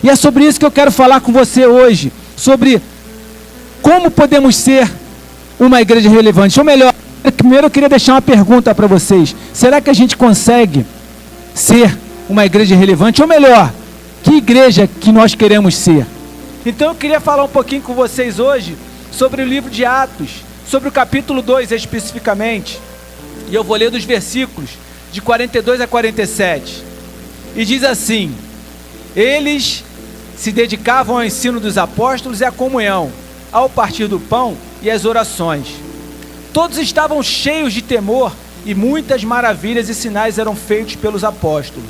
E é sobre isso que eu quero falar com você hoje, sobre como podemos ser uma igreja relevante. Ou melhor, primeiro eu queria deixar uma pergunta para vocês. Será que a gente consegue ser uma igreja relevante? Ou melhor, que igreja que nós queremos ser? Então eu queria falar um pouquinho com vocês hoje sobre o livro de Atos, sobre o capítulo 2 especificamente. E eu vou ler dos versículos de 42 a 47. E diz assim: eles se dedicavam ao ensino dos apóstolos e à comunhão, ao partir do pão e às orações. Todos estavam cheios de temor e muitas maravilhas e sinais eram feitos pelos apóstolos.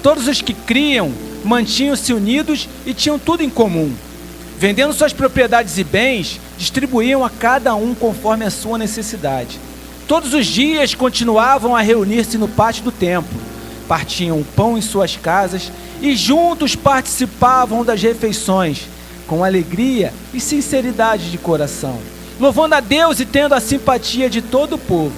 Todos os que criam mantinham-se unidos e tinham tudo em comum. Vendendo suas propriedades e bens, distribuíam a cada um conforme a sua necessidade. Todos os dias continuavam a reunir-se no pátio do templo, partiam o pão em suas casas e juntos participavam das refeições, com alegria e sinceridade de coração, louvando a Deus e tendo a simpatia de todo o povo.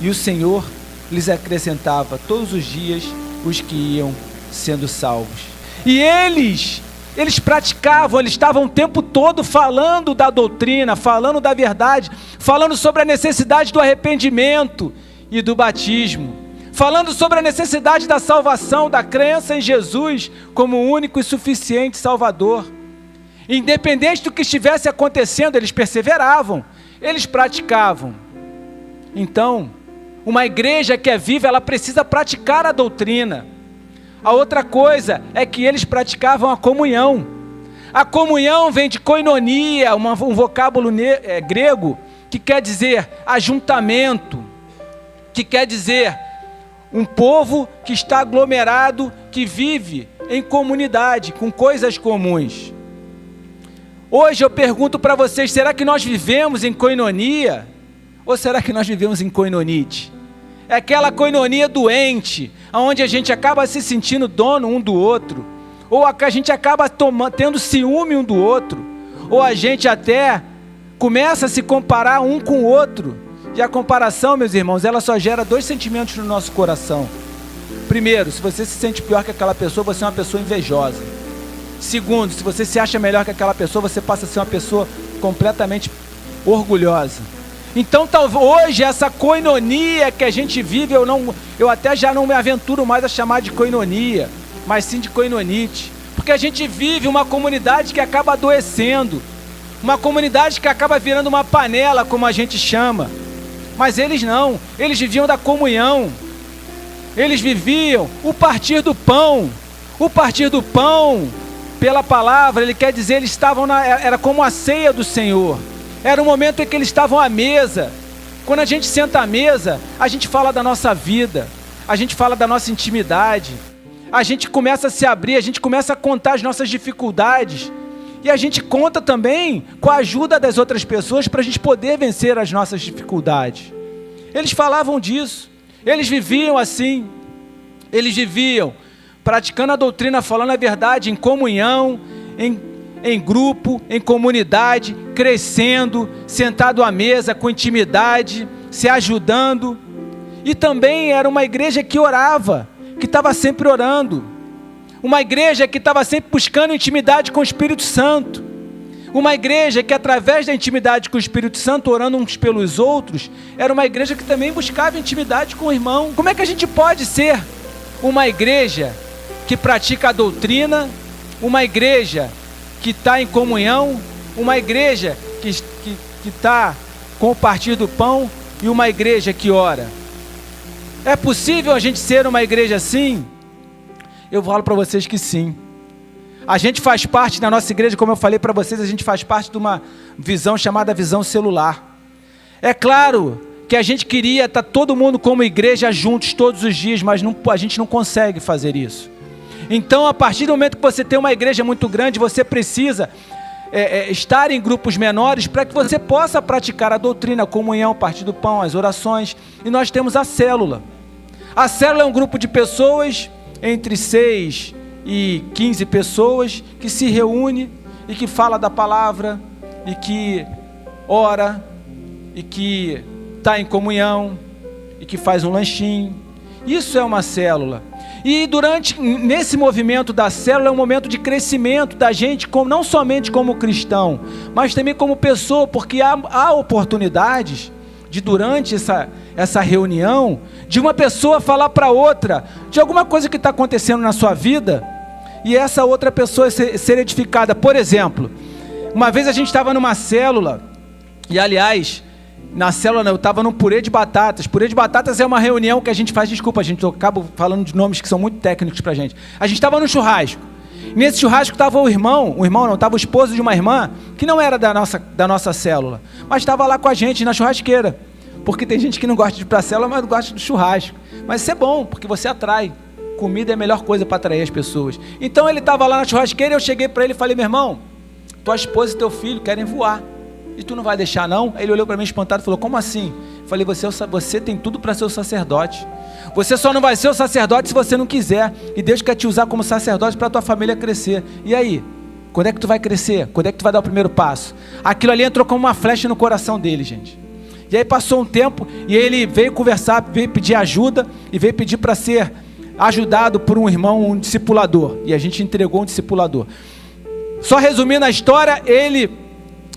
E o Senhor lhes acrescentava todos os dias os que iam sendo salvos. E eles praticavam, eles estavam o tempo todo falando da doutrina, falando da verdade, falando sobre a necessidade do arrependimento e do batismo, falando sobre a necessidade da salvação, da crença em Jesus como o único e suficiente Salvador. Independente do que estivesse acontecendo, eles perseveravam, eles praticavam. Então, uma igreja que é viva, ela precisa praticar a doutrina. A outra coisa é que eles praticavam a comunhão. A comunhão vem de koinonia, um vocábulo grego, que quer dizer ajuntamento, que quer dizer um povo que está aglomerado, que vive em comunidade, com coisas comuns. Hoje eu pergunto para vocês, será que nós vivemos em koinonia? Ou será que nós vivemos em koinonite? É aquela koinonia doente, onde a gente acaba se sentindo dono um do outro, ou a gente acaba tendo ciúme um do outro, ou a gente até começa a se comparar um com o outro. E a comparação, meus irmãos, ela só gera dois sentimentos no nosso coração. Primeiro, se você se sente pior que aquela pessoa, você é uma pessoa invejosa. Segundo, se você se acha melhor que aquela pessoa, você passa a ser uma pessoa completamente orgulhosa. Então, hoje, essa koinonia que a gente vive, eu até já não me aventuro mais a chamar de koinonia, mas sim de koinonite. Porque a gente vive uma comunidade que acaba adoecendo, uma comunidade que acaba virando uma panela, como a gente chama. Mas eles não, eles viviam da comunhão, eles viviam o partir do pão. O partir do pão, pela palavra, ele quer dizer, eles estavam era como a ceia do Senhor. Era um momento em que eles estavam à mesa. Quando a gente senta à mesa, a gente fala da nossa vida, a gente fala da nossa intimidade, a gente começa a se abrir, a gente começa a contar as nossas dificuldades, e a gente conta também com a ajuda das outras pessoas para a gente poder vencer as nossas dificuldades. Eles falavam disso, eles viviam assim, eles viviam praticando a doutrina, falando a verdade em comunhão, em grupo, em comunidade, crescendo, sentado à mesa, com intimidade, se ajudando. E também era uma igreja que orava, que estava sempre orando. Uma igreja que estava sempre buscando intimidade com o Espírito Santo. Uma igreja que, através da intimidade com o Espírito Santo, orando uns pelos outros, era uma igreja que também buscava intimidade com o irmão. Como é que a gente pode ser uma igreja que pratica a doutrina, uma igreja que está em comunhão, uma igreja que está com o partir do pão e uma igreja que ora? É possível a gente ser uma igreja assim? Eu falo para vocês que sim. A gente faz parte da nossa igreja, como eu falei para vocês, a gente faz parte de uma visão chamada visão celular. É claro que a gente queria estar todo mundo como igreja juntos todos os dias, mas a gente não consegue fazer isso. Então, a partir do momento que você tem uma igreja muito grande, você precisa estar em grupos menores para que você possa praticar a doutrina, a comunhão, o partir do pão, as orações. E nós temos a célula. A célula é um grupo de pessoas, entre 6 e 15 pessoas, que se reúne e que fala da palavra, e que ora, e que está em comunhão, e que faz um lanchinho. Isso é uma célula. E nesse movimento da célula, é um momento de crescimento da gente, não somente como cristão, mas também como pessoa, porque há oportunidades de, durante essa reunião, de uma pessoa falar para outra de alguma coisa que está acontecendo na sua vida, e essa outra pessoa ser edificada. Por exemplo, uma vez a gente estava numa célula, e aliás, na célula eu estava num purê de batatas. Purê de batatas é uma reunião que a gente faz, desculpa, gente, eu acabo falando de nomes que são muito técnicos pra gente. A gente estava num churrasco. Nesse churrasco estava estava o esposo de uma irmã, que não era da nossa célula, mas estava lá com a gente na churrasqueira. Porque tem gente que não gosta de ir pra célula, mas gosta do churrasco. Mas isso é bom, porque você atrai. Comida é a melhor coisa para atrair as pessoas. Então ele estava lá na churrasqueira e eu cheguei para ele e falei: meu irmão, tua esposa e teu filho querem voar. E tu não vai deixar não? Aí ele olhou para mim espantado e falou: como assim? Eu falei: você tem tudo para ser o sacerdote. Você só não vai ser o sacerdote se você não quiser. E Deus quer te usar como sacerdote para a tua família crescer. E aí? Quando é que tu vai crescer? Quando é que tu vai dar o primeiro passo? Aquilo ali entrou como uma flecha no coração dele, gente. E aí passou um tempo e ele veio conversar, veio pedir ajuda e veio pedir para ser ajudado por um irmão, um discipulador. E a gente entregou um discipulador. Só resumindo a história, ele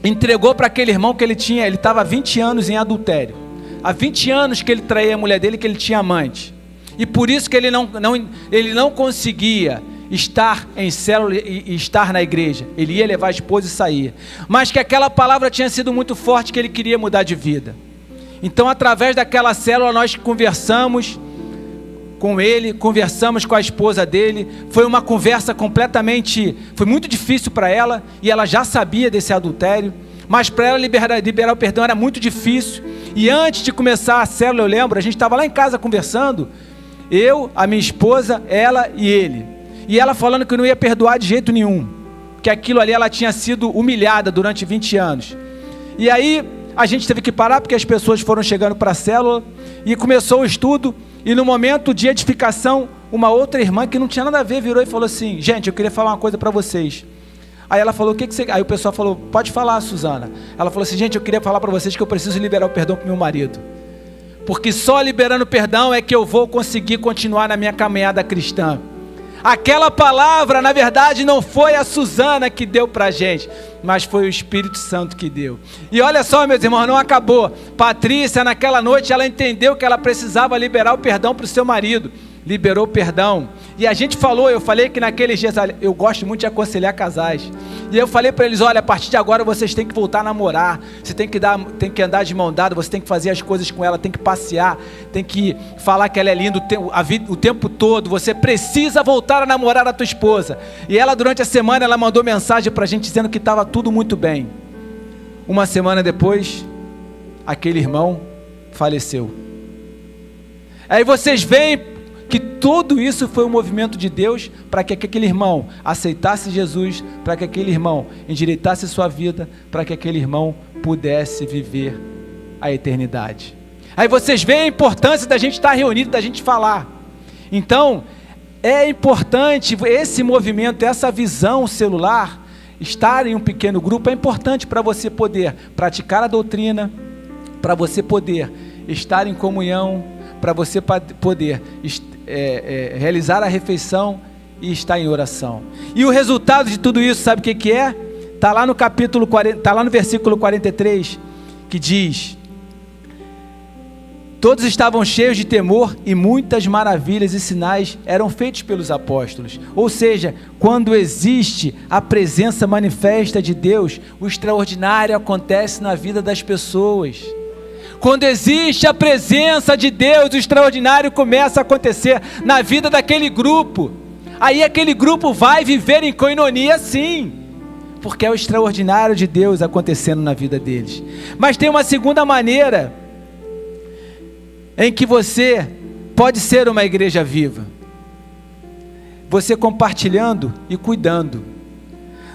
entregou para aquele irmão que ele estava há 20 anos em adultério. Há 20 anos que ele traía a mulher dele, que ele tinha amante. E por isso que ele não conseguia estar em célula e estar na igreja. Ele ia levar a esposa e saía. Mas que aquela palavra tinha sido muito forte, que ele queria mudar de vida. Então, através daquela célula, nós conversamos com ele, conversamos com a esposa dele. Foi uma conversa foi muito difícil para ela, e ela já sabia desse adultério, mas para ela liberar o perdão era muito difícil. E antes de começar a célula, eu lembro, a gente estava lá em casa conversando, eu, a minha esposa, ela e ele, e ela falando que não ia perdoar de jeito nenhum, que aquilo ali ela tinha sido humilhada durante 20 anos. E aí a gente teve que parar, porque as pessoas foram chegando para a célula, e começou o estudo. E no momento de edificação, uma outra irmã que não tinha nada a ver virou e falou assim: gente, eu queria falar uma coisa para vocês. Aí ela falou: o que você... Aí o pessoal falou: pode falar, Suzana. Ela falou assim: gente, eu queria falar para vocês que eu preciso liberar o perdão para o meu marido, porque só liberando o perdão é que eu vou conseguir continuar na minha caminhada cristã. Aquela palavra, na verdade, não foi a Suzana que deu para a gente, mas foi o Espírito Santo que deu. E olha só, meus irmãos, não acabou. Patrícia, naquela noite, ela entendeu que ela precisava liberar o perdão para o seu marido. Liberou o perdão. E a gente falou, eu falei que naqueles dias, eu gosto muito de aconselhar casais. E eu falei para eles: olha, a partir de agora vocês têm que voltar a namorar. Você tem que andar de mão dada, você tem que fazer as coisas com ela, tem que passear, tem que falar que ela é linda o tempo todo. Você precisa voltar a namorar a tua esposa. E ela, durante a semana, ela mandou mensagem para a gente dizendo que estava tudo muito bem. Uma semana depois, aquele irmão faleceu. Aí vocês veem que tudo isso foi um movimento de Deus para que aquele irmão aceitasse Jesus, para que aquele irmão endireitasse sua vida, para que aquele irmão pudesse viver a eternidade. Aí vocês veem a importância da gente estar reunido, da gente falar. Então, é importante esse movimento, essa visão celular, estar em um pequeno grupo, é importante para você poder praticar a doutrina, para você poder estar em comunhão, para você poder realizar a refeição e estar em oração. E o resultado de tudo isso, sabe o que é? Está lá no capítulo 40, está lá no versículo 43, que diz: todos estavam cheios de temor e muitas maravilhas e sinais eram feitos pelos apóstolos. Ou seja, quando existe a presença manifesta de Deus, o extraordinário acontece na vida das pessoas. Quando existe a presença de Deus, o extraordinário começa a acontecer na vida daquele grupo. Aí aquele grupo vai viver em koinonia, sim, porque é o extraordinário de Deus acontecendo na vida deles. Mas tem uma segunda maneira em que você pode ser uma igreja viva: você compartilhando e cuidando.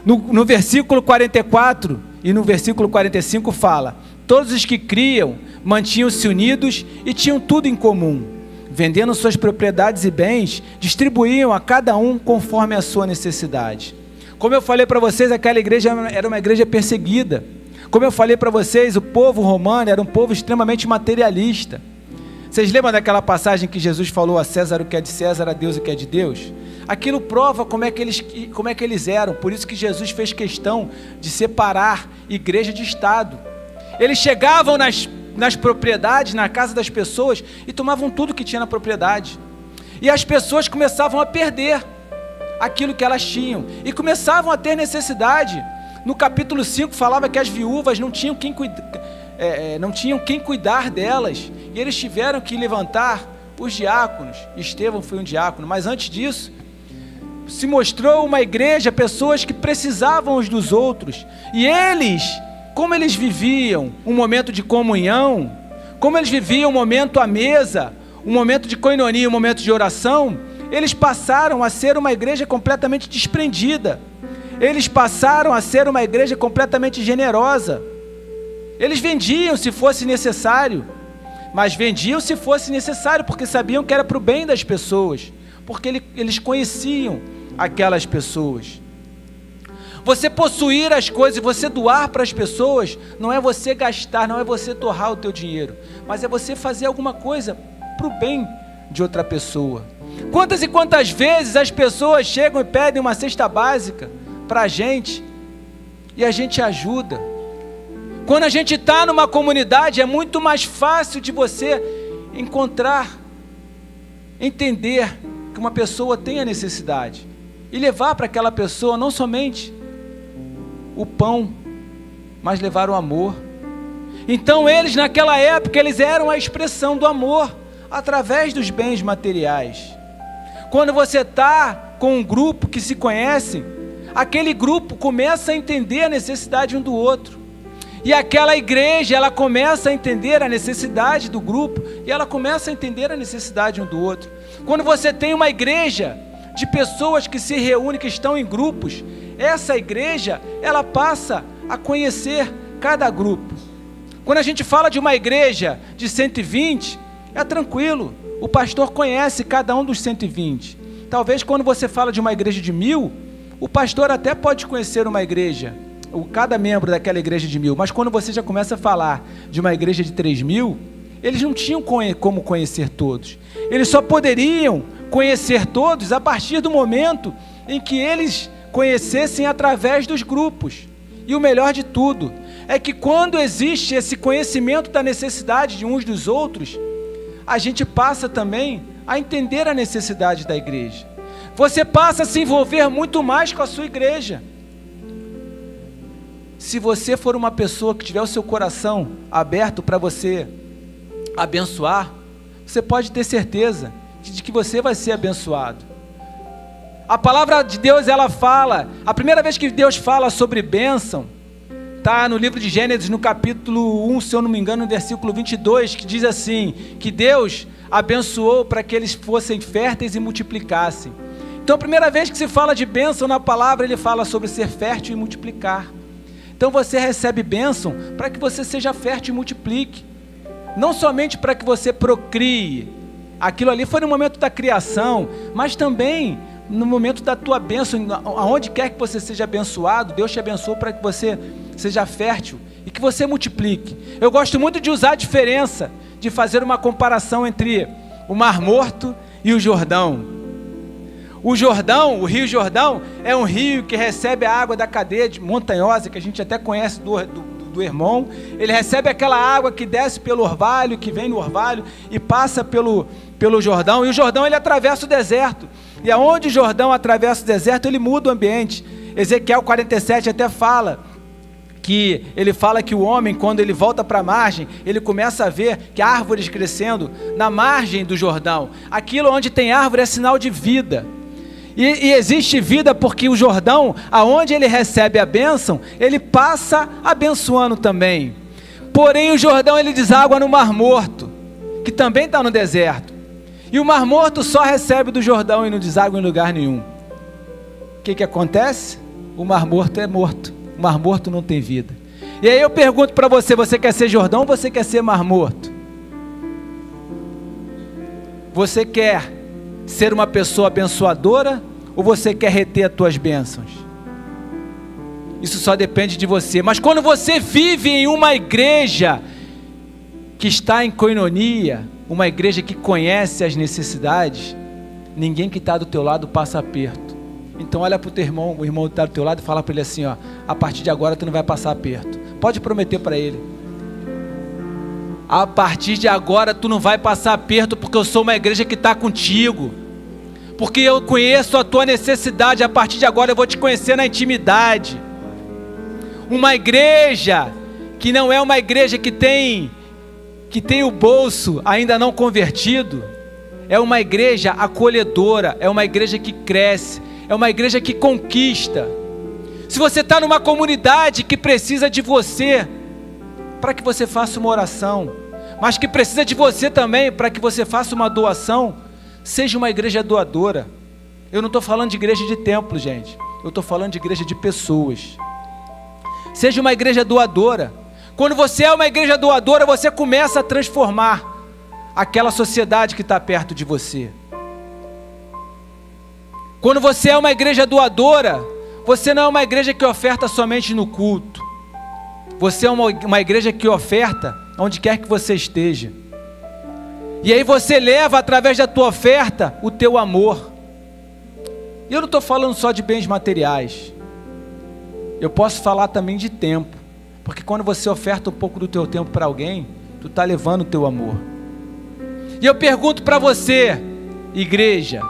No versículo 44 e no versículo 45 fala: todos os que criam mantinham-se unidos e tinham tudo em comum. Vendendo suas propriedades e bens, distribuíam a cada um conforme a sua necessidade. Como eu falei para vocês, aquela igreja era uma igreja perseguida. Como eu falei para vocês, o povo romano era um povo extremamente materialista. Vocês lembram daquela passagem que Jesus falou: a César o que é de César, a Deus o que é de Deus? Aquilo prova como é que eles eram. Por isso que Jesus fez questão de separar igreja de Estado. Eles chegavam nas propriedades, na casa das pessoas, e tomavam tudo que tinha na propriedade. E as pessoas começavam a perder aquilo que elas tinham, e começavam a ter necessidade. No capítulo 5 falava que as viúvas não tinham quem cuidar delas, e eles tiveram que levantar os diáconos. Estevão foi um diácono, mas antes disso, se mostrou uma igreja, pessoas que precisavam uns dos outros, e eles, como eles viviam um momento de comunhão, como eles viviam um momento à mesa, um momento de koinonia, um momento de oração, eles passaram a ser uma igreja completamente desprendida, eles passaram a ser uma igreja completamente generosa. Eles vendiam se fosse necessário, mas vendiam se fosse necessário, porque sabiam que era para o bem das pessoas, porque eles conheciam aquelas pessoas. Você possuir as coisas e você doar para as pessoas, não é você gastar, não é você torrar o teu dinheiro, mas é você fazer alguma coisa para o bem de outra pessoa. Quantas e quantas vezes as pessoas chegam e pedem uma cesta básica para a gente, e a gente ajuda. Quando a gente está numa comunidade, é muito mais fácil de você entender que uma pessoa tem a necessidade, e levar para aquela pessoa não somente o pão, mas levar o amor. Então eles, naquela época, eles eram a expressão do amor, através dos bens materiais. Quando você está com um grupo que se conhece, aquele grupo começa a entender a necessidade um do outro, e aquela igreja, ela começa a entender a necessidade do grupo, e ela começa a entender a necessidade um do outro. Quando você tem uma igreja de pessoas que se reúnem, que estão em grupos, essa igreja, ela passa a conhecer cada grupo. Quando a gente fala de uma igreja de 120, é tranquilo, o pastor conhece cada um dos 120. Talvez quando você fala de uma igreja de 1000, o pastor até pode conhecer uma igreja, cada membro daquela igreja de 1000, mas quando você já começa a falar de uma igreja de 3000, eles não tinham como conhecer todos. Eles só poderiam conhecer todos a partir do momento em que eles conhecessem através dos grupos. E o melhor de tudo é que quando existe esse conhecimento da necessidade de uns dos outros, a gente passa também a entender a necessidade da igreja. Você passa a se envolver muito mais com a sua igreja. Se você for uma pessoa que tiver o seu coração aberto para você abençoar, você pode ter certeza de que você vai ser abençoado. A palavra de Deus, ela fala, a primeira vez que Deus fala sobre bênção, está no livro de Gênesis, no capítulo 1, se eu não me engano, no versículo 22, que diz assim, que Deus abençoou para que eles fossem férteis e multiplicassem. Então, a primeira vez que se fala de bênção na palavra, ele fala sobre ser fértil e multiplicar. Então, você recebe bênção para que você seja fértil e multiplique. Não somente para que você procrie. Aquilo ali foi no momento da criação, mas também no momento da tua bênção, aonde quer que você seja abençoado, Deus te abençoou para que você seja fértil e que você multiplique. Eu gosto muito de usar a diferença, de fazer uma comparação entre o Mar Morto e o Jordão. O Jordão, o Rio Jordão, é um rio que recebe a água da cadeia montanhosa, que a gente até conhece do Hermon. Ele recebe aquela água que desce pelo orvalho, que vem no orvalho e passa pelo Jordão. E o Jordão, ele atravessa o deserto. E aonde o Jordão atravessa o deserto, ele muda o ambiente. Ezequiel 47 até fala que o homem, quando ele volta para a margem, ele começa a ver que árvores crescendo na margem do Jordão. Aquilo onde tem árvore é sinal de vida. E existe vida porque o Jordão, aonde ele recebe a bênção, ele passa abençoando também. Porém o Jordão, ele deságua no Mar Morto, que também está no deserto. E o Mar Morto só recebe do Jordão e não deságua em lugar nenhum. O que acontece? O Mar Morto é morto. O Mar Morto não tem vida. E aí eu pergunto para você, você quer ser Jordão ou você quer ser Mar Morto? Você quer ser uma pessoa abençoadora ou você quer reter as tuas bênçãos? Isso só depende de você. Mas quando você vive em uma igreja que está em koinonia, uma igreja que conhece as necessidades, ninguém que está do teu lado passa aperto. Então olha para o teu irmão, o irmão que está do teu lado e fala para ele assim, ó, a partir de agora tu não vai passar aperto. Pode prometer para ele. A partir de agora tu não vai passar aperto, porque eu sou uma igreja que está contigo. Porque eu conheço a tua necessidade, a partir de agora eu vou te conhecer na intimidade. Uma igreja que não é uma igreja que tem o bolso ainda não convertido, é uma igreja acolhedora, é uma igreja que cresce, é uma igreja que conquista. Se você está numa comunidade que precisa de você, para que você faça uma oração, mas que precisa de você também, para que você faça uma doação, seja uma igreja doadora. Eu não estou falando de igreja de templo, gente, eu estou falando de igreja de pessoas. Seja uma igreja doadora. Quando você é uma igreja doadora, você começa a transformar aquela sociedade que está perto de você. Quando você é uma igreja doadora, você não é uma igreja que oferta somente no culto. Você é uma igreja que oferta onde quer que você esteja. E aí você leva através da tua oferta o teu amor. E eu não estou falando só de bens materiais. Eu posso falar também de tempo. Porque quando você oferta um pouco do teu tempo para alguém, tu está levando o teu amor. E eu pergunto para você, igreja,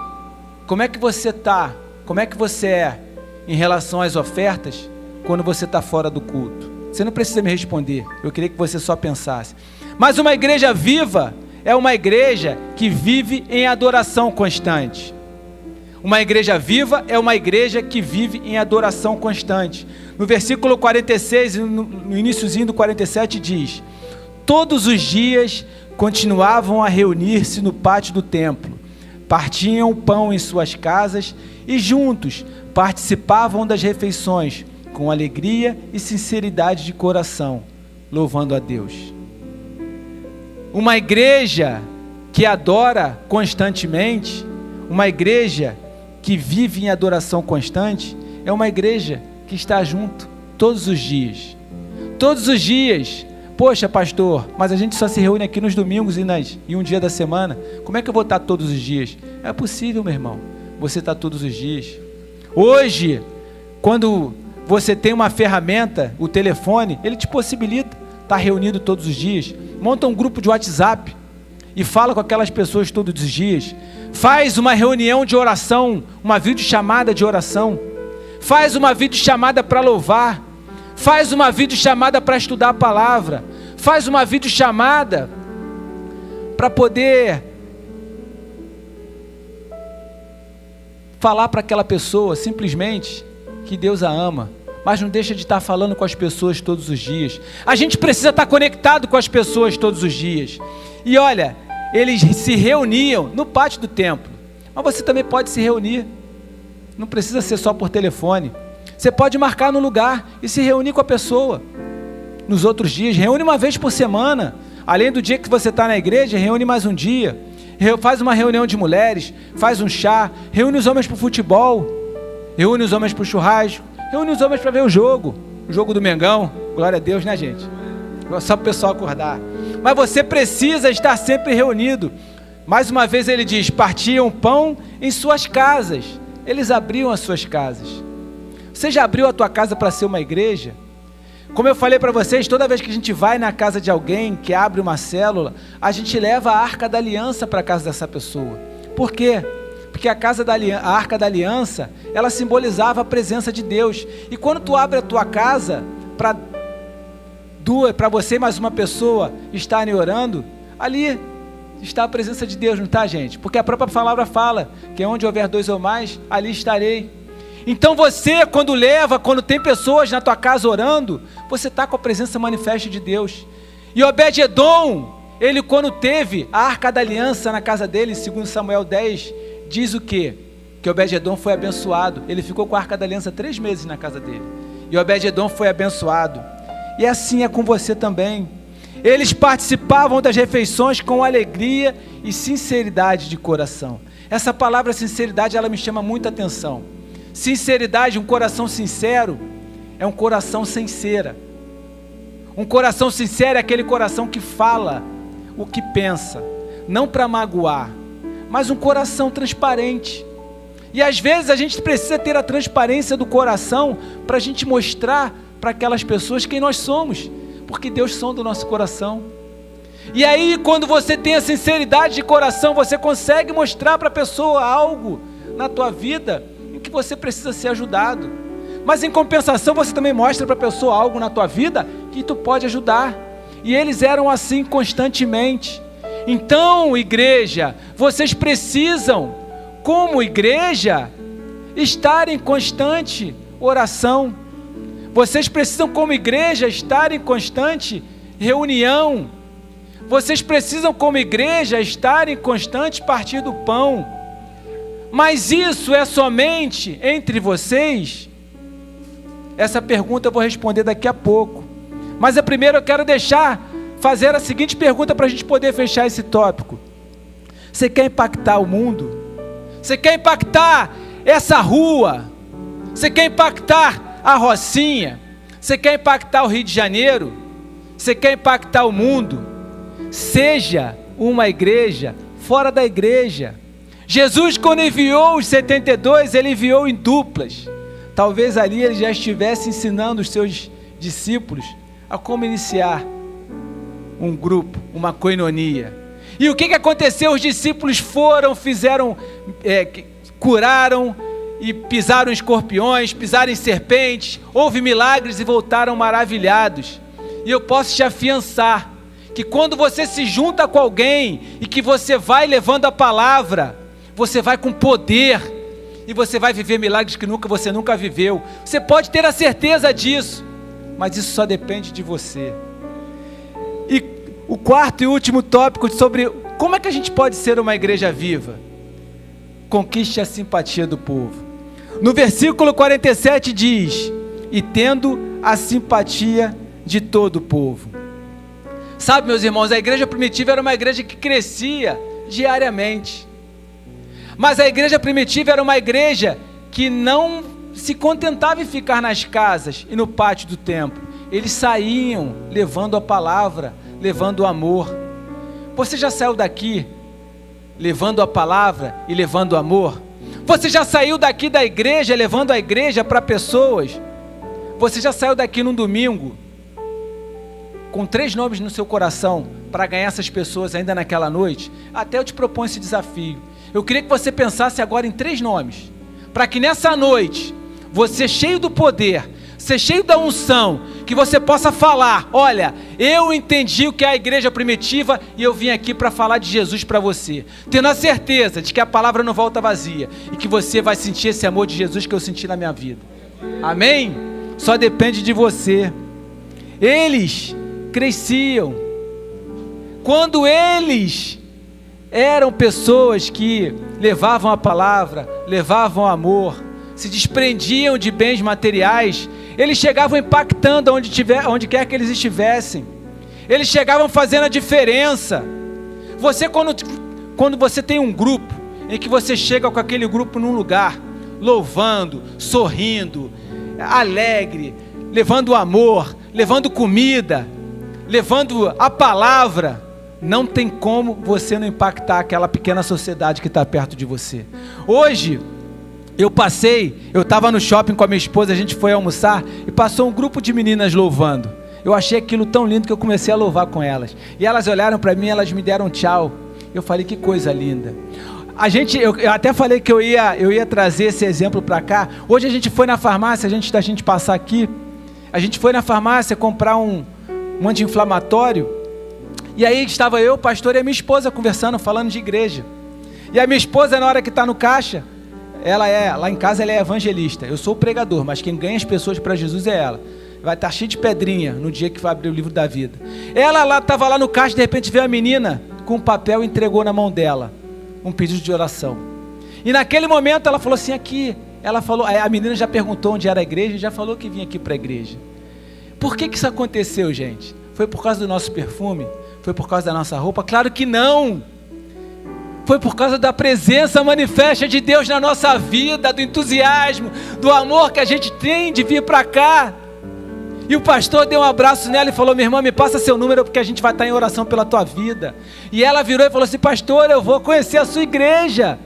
como é que você está? Como é que você é em relação às ofertas quando você está fora do culto? Você não precisa me responder, eu queria que você só pensasse. Mas uma igreja viva é uma igreja que vive em adoração constante. Uma igreja viva é uma igreja que vive em adoração constante. No versículo 46, no iniciozinho do 47 diz: todos os dias continuavam a reunir-se no pátio do templo, partiam pão em suas casas e juntos participavam das refeições com alegria e sinceridade de coração, louvando a Deus. Uma igreja que adora constantemente, uma igreja que vive em adoração constante, é uma igreja que está junto todos os dias. Todos os dias. Poxa, pastor, mas a gente só se reúne aqui nos domingos e um dia da semana. Como é que eu vou estar todos os dias? É possível, meu irmão. Você está todos os dias. Hoje, quando você tem uma ferramenta, o telefone, ele te possibilita estar reunido todos os dias. Monta um grupo de WhatsApp e fala com aquelas pessoas todos os dias. Faz uma reunião de oração, uma videochamada de oração. Faz uma videochamada para louvar. Faz uma videochamada para estudar a palavra. Faz uma videochamada para poder falar para aquela pessoa simplesmente que Deus a ama. Mas não deixa de estar falando com as pessoas todos os dias. A gente precisa estar conectado com as pessoas todos os dias. E olha, eles se reuniam no pátio do templo. Mas você também pode se reunir. Não precisa ser só por telefone. Você pode marcar no lugar e se reunir com a pessoa. Nos outros dias, reúne uma vez por semana. Além do dia que você está na igreja, reúne mais um dia. Faz uma reunião de mulheres, faz um chá, reúne os homens para o futebol, reúne os homens para o churrasco, reúne os homens para ver o jogo do Mengão. Glória a Deus, né, gente? Só para o pessoal acordar. Mas você precisa estar sempre reunido. Mais uma vez ele diz, partiam pão em suas casas. Eles abriam as suas casas. Você já abriu a tua casa para ser uma igreja? Como eu falei para vocês, toda vez que a gente vai na casa de alguém que abre uma célula, a gente leva a Arca da Aliança para a casa dessa pessoa. Por quê? Porque a Arca da Aliança, ela simbolizava a presença de Deus. E quando tu abre a tua casa para você e mais uma pessoa estarem orando, ali está a presença de Deus, não está, gente? Porque a própria palavra fala que onde houver dois ou mais, ali estarei. Então você, quando tem pessoas na tua casa orando, você está com a presença manifesta de Deus. E Obed-Edom, ele quando teve a Arca da Aliança na casa dele, segundo Samuel 10, diz o quê? Que Obed-Edom foi abençoado. Ele ficou com a Arca da Aliança 3 meses na casa dele. E Obed-Edom foi abençoado. E assim é com você também. Eles participavam das refeições com alegria e sinceridade de coração. Essa palavra sinceridade, ela me chama muita atenção. Sinceridade, um coração sincero, é um coração sem cera. Um coração sincero é aquele coração que fala o que pensa. não para magoar, mas um coração transparente. E às vezes a gente precisa ter a transparência do coração para a gente mostrar para aquelas pessoas quem nós somos, porque Deus sonda o nosso coração. E aí, quando você tem a sinceridade de coração, você consegue mostrar para a pessoa algo na tua vida em que você precisa ser ajudado. Mas em compensação, você também mostra para a pessoa algo na tua vida que tu pode ajudar. E eles eram assim constantemente. Então, igreja, vocês precisam, como igreja, estar em constante oração. Vocês precisam, como igreja, estar em constante reunião. Vocês precisam, como igreja, estar em constante partir do pão. Mas isso é somente entre vocês? Essa pergunta eu vou responder daqui a pouco. Mas primeiro eu quero fazer a seguinte pergunta para a gente poder fechar esse tópico. Você quer impactar o mundo? Você quer impactar essa rua? Você quer impactar a Rocinha? Você quer impactar o Rio de Janeiro? Você quer impactar o mundo? Seja uma igreja fora da igreja. Jesus, quando enviou os 72, ele enviou em duplas. Talvez ali ele já estivesse ensinando os seus discípulos a como iniciar um grupo, uma coinonia. E o que aconteceu? Os discípulos curaram e pisaram escorpiões, pisaram em serpentes, houve milagres e voltaram maravilhados. E eu posso te afiançar que quando você se junta com alguém e que você vai levando a palavra, você vai com poder e você vai viver milagres que você nunca viveu. Você pode ter a certeza disso, mas isso só depende de você. E o quarto e último tópico sobre como é que a gente pode ser uma igreja viva. Conquiste a simpatia do povo. No versículo 47 diz: e tendo a simpatia de todo o povo. Sabe, meus irmãos, a igreja primitiva era uma igreja que crescia diariamente. Mas a igreja primitiva era uma igreja que não se contentava em ficar nas casas e no pátio do templo. Eles saíam levando a palavra, levando o amor. Você já saiu daqui levando a palavra e levando o amor? Você já saiu daqui da igreja levando a igreja para pessoas? Você já saiu daqui num domingo com 3 nomes no seu coração para ganhar essas pessoas ainda naquela noite? Até eu te proponho esse desafio. Eu queria que você pensasse agora em 3 nomes, para que nessa noite, você cheio do poder, você cheio da unção, que você possa falar: olha, eu entendi o que é a igreja primitiva e eu vim aqui para falar de Jesus para você, tendo a certeza de que a palavra não volta vazia e que você vai sentir esse amor de Jesus que eu senti na minha vida. Amém? Só depende de você. Eles cresciam. Quando eles eram pessoas que levavam a palavra, levavam amor, se desprendiam de bens materiais, eles chegavam impactando onde quer que eles estivessem. Eles chegavam fazendo a diferença. Você, quando você tem um grupo, em que você chega com aquele grupo num lugar, louvando, sorrindo, alegre, levando amor, levando comida, levando a palavra, não tem como você não impactar aquela pequena sociedade que está perto de você. Hoje, eu estava no shopping com a minha esposa, a gente foi almoçar e passou um grupo de meninas louvando. Eu achei aquilo tão lindo que eu comecei a louvar com elas. E elas olharam para mim, elas me deram tchau. Eu falei: que coisa linda. Eu até falei que eu ia trazer esse exemplo para cá. Hoje a gente foi na farmácia, antes da gente passar aqui, a gente foi na farmácia comprar um anti-inflamatório. E aí estava eu, o pastor, e a minha esposa conversando, falando de igreja. E a minha esposa, na hora que está no caixa, lá em casa ela é evangelista. Eu sou o pregador, mas quem ganha as pessoas para Jesus é ela. Vai estar cheio de pedrinha no dia que vai abrir o livro da vida. Ela estava lá no caixa, de repente veio a menina com um papel e entregou na mão dela um pedido de oração. E naquele momento ela falou assim: aqui. Ela falou, a menina já perguntou onde era a igreja e já falou que vinha aqui para a igreja. Por que isso aconteceu, gente? Foi por causa do nosso perfume? Foi por causa da nossa roupa? Claro que não. Foi por causa da presença manifesta de Deus na nossa vida, do entusiasmo, do amor que a gente tem de vir para cá. E o pastor deu um abraço nela e falou: minha irmã, me passa seu número porque a gente vai estar em oração pela tua vida. E ela virou e falou assim: pastor, eu vou conhecer a sua igreja.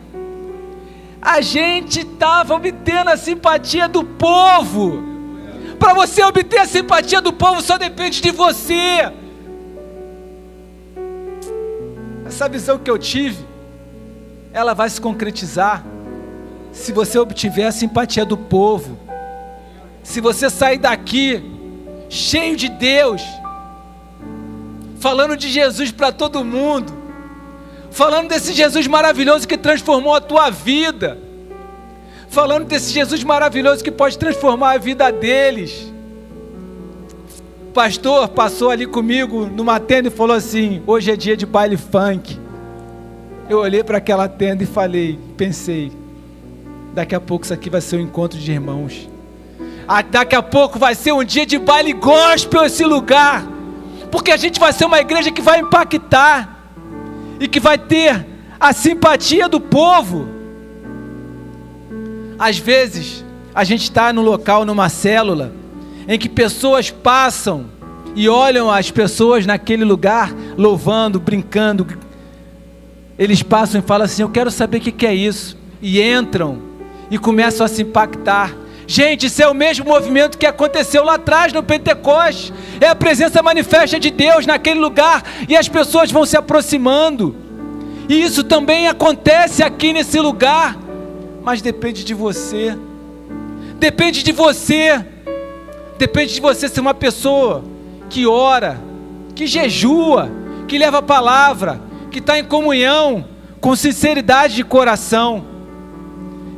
A gente estava obtendo a simpatia do povo. Para você obter a simpatia do povo só depende de você. Essa visão que eu tive, ela vai se concretizar se você obtiver a simpatia do povo. Se você sair daqui cheio de Deus, falando de Jesus para todo mundo, falando desse Jesus maravilhoso que transformou a tua vida, falando desse Jesus maravilhoso que pode transformar a vida deles. O pastor passou ali comigo numa tenda e falou assim: hoje é dia de baile funk. Eu olhei para aquela tenda e pensei, daqui a pouco isso aqui vai ser um encontro de irmãos. Daqui a pouco vai ser um dia de baile gospel esse lugar, porque a gente vai ser uma igreja que vai impactar e que vai ter a simpatia do povo. Às vezes a gente está no local, numa célula, em que pessoas passam e olham as pessoas naquele lugar louvando, brincando. Eles passam e falam assim: eu quero saber o que é isso, e entram e começam a se impactar. Gente, isso é o mesmo movimento que aconteceu lá atrás no Pentecostes. É a presença manifesta de Deus naquele lugar, e as pessoas vão se aproximando. E isso também acontece aqui nesse lugar, mas depende de você. Depende de você. Depende de você ser uma pessoa que ora, que jejua, que leva a palavra, que está em comunhão, com sinceridade de coração.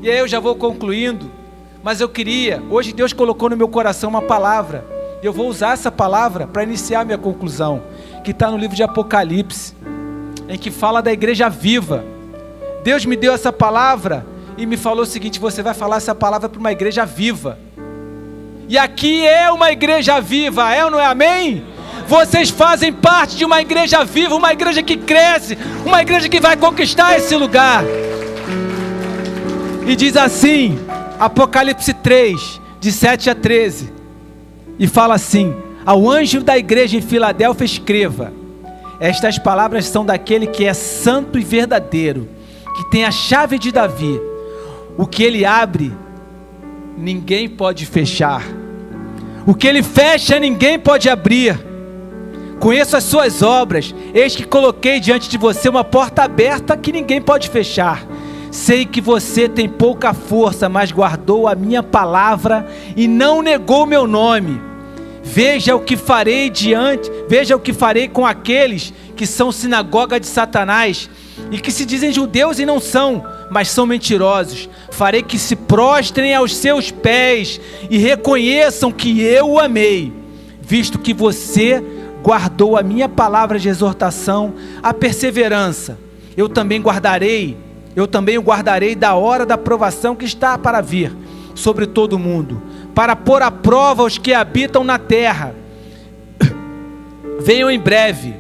E aí eu já vou concluindo. Mas eu queria, hoje Deus colocou no meu coração uma palavra, e eu vou usar essa palavra para iniciar a minha conclusão, que está no livro de Apocalipse, em que fala da igreja viva. Deus me deu essa palavra e me falou o seguinte: você vai falar essa palavra para uma igreja viva. E aqui é uma igreja viva, é ou não é? Amém? Vocês fazem parte de uma igreja viva, uma igreja que cresce, uma igreja que vai conquistar esse lugar. E diz assim, Apocalipse 3, de 7 a 13, e fala assim: ao anjo da igreja em Filadélfia escreva: estas palavras são daquele que é santo e verdadeiro, que tem a chave de Davi. O que ele abre, ninguém pode fechar. O que ele fecha, ninguém pode abrir. Conheço as suas obras, eis que coloquei diante de você uma porta aberta que ninguém pode fechar. Sei que você tem pouca força, mas guardou a minha palavra e não negou meu nome. Veja o que farei com aqueles que são sinagoga de Satanás e que se dizem judeus e não são, mas são mentirosos. Farei que se prostrem aos seus pés e reconheçam que eu o amei, visto que você guardou a minha palavra de exortação, a perseverança. Eu também o guardarei da hora da provação que está para vir sobre todo o mundo, para pôr à prova os que habitam na terra. Venham em breve,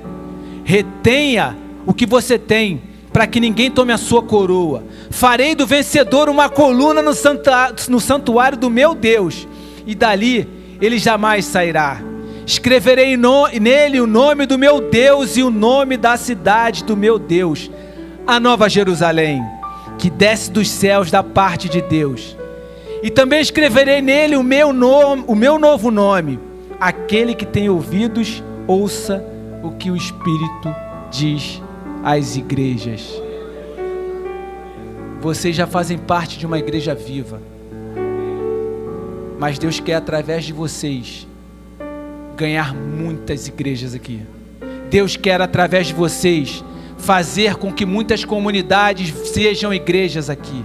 retenha o que você tem, para que ninguém tome a sua coroa. Farei do vencedor uma coluna no santuário do meu Deus, e dali ele jamais sairá. Escreverei nele o nome do meu Deus e o nome da cidade do meu Deus, a Nova Jerusalém, que desce dos céus da parte de Deus. E também escreverei nele o meu novo nome. Aquele que tem ouvidos, ouça o que o Espírito diz às igrejas. Vocês já fazem parte de uma igreja viva, mas Deus quer, através de vocês, ganhar muitas igrejas aqui. Deus quer, através de vocês, fazer com que muitas comunidades sejam igrejas aqui.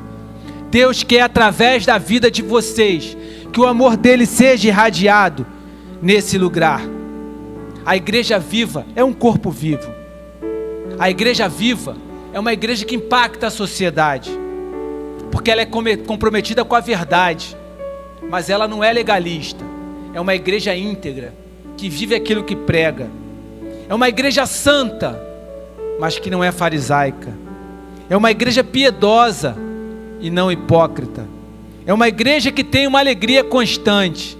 Deus quer, através da vida de vocês, que o amor dele seja irradiado nesse lugar. A igreja viva é um corpo vivo. A igreja viva é uma igreja que impacta a sociedade, porque ela é comprometida com a verdade, mas ela não é legalista. É uma igreja íntegra, que vive aquilo que prega. É uma igreja santa, mas que não é farisaica. É uma igreja piedosa e não hipócrita. É uma igreja que tem uma alegria constante.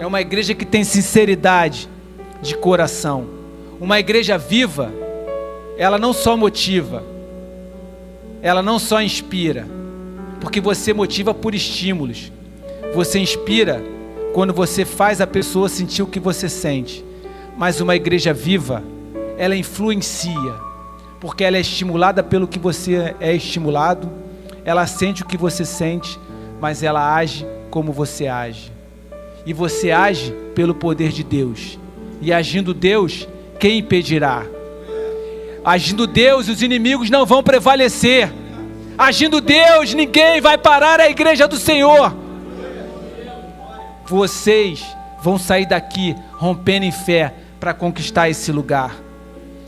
é uma igreja que tem sinceridade de coração. Uma igreja viva, ela não só motiva, ela não só inspira, porque você motiva por estímulos. Você inspira quando você faz a pessoa sentir o que você sente. Mas uma igreja viva, ela influencia, porque ela é estimulada pelo que você é estimulado, ela sente o que você sente, mas ela age como você age. E você age pelo poder de Deus. E agindo Deus, quem impedirá? Agindo Deus, os inimigos não vão prevalecer. Agindo Deus, ninguém vai parar a igreja do Senhor. Vocês vão sair daqui rompendo em fé para conquistar esse lugar.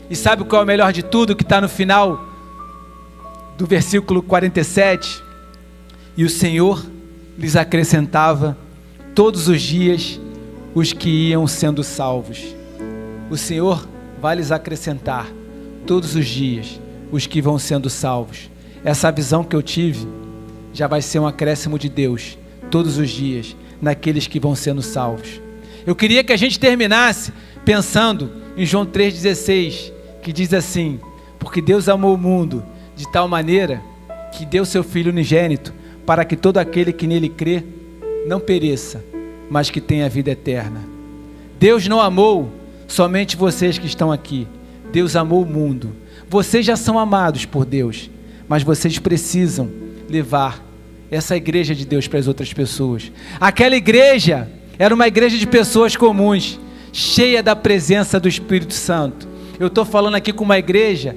E sabe qual é o melhor de tudo, que está no final do versículo 47? E o Senhor lhes acrescentava todos os dias os que iam sendo salvos. O Senhor vai lhes acrescentar todos os dias os que vão sendo salvos. Essa visão que eu tive já vai ser um acréscimo de Deus todos os dias naqueles que vão sendo salvos. Eu queria que a gente terminasse pensando em João 3,16, que diz assim: porque Deus amou o mundo de tal maneira que deu seu Filho unigênito, para que todo aquele que nele crê não pereça, mas que tenha vida eterna. Deus não amou somente vocês que estão aqui. Deus amou o mundo. Vocês já são amados por Deus, mas vocês precisam levar essa igreja de Deus para as outras pessoas. Aquela igreja era uma igreja de pessoas comuns, cheia da presença do Espírito Santo. Eu estou falando aqui com uma igreja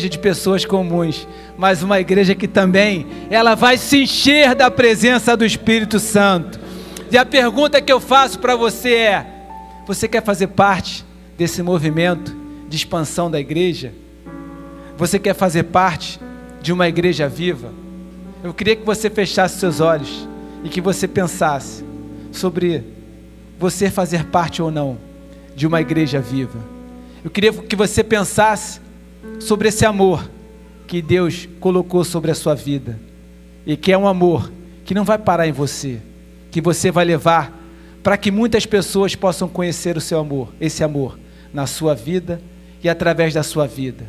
de pessoas comuns, mas uma igreja que também, ela vai se encher da presença do Espírito Santo. E a pergunta que eu faço para você é: você quer fazer parte desse movimento de expansão da igreja? Você quer fazer parte de uma igreja viva? Eu queria que você fechasse seus olhos e que você pensasse sobre você fazer parte ou não de uma igreja viva. Eu queria que você pensasse sobre esse amor que Deus colocou sobre a sua vida, e que é um amor que não vai parar em você, que você vai levar para que muitas pessoas possam conhecer o seu amor, esse amor na sua vida e através da sua vida.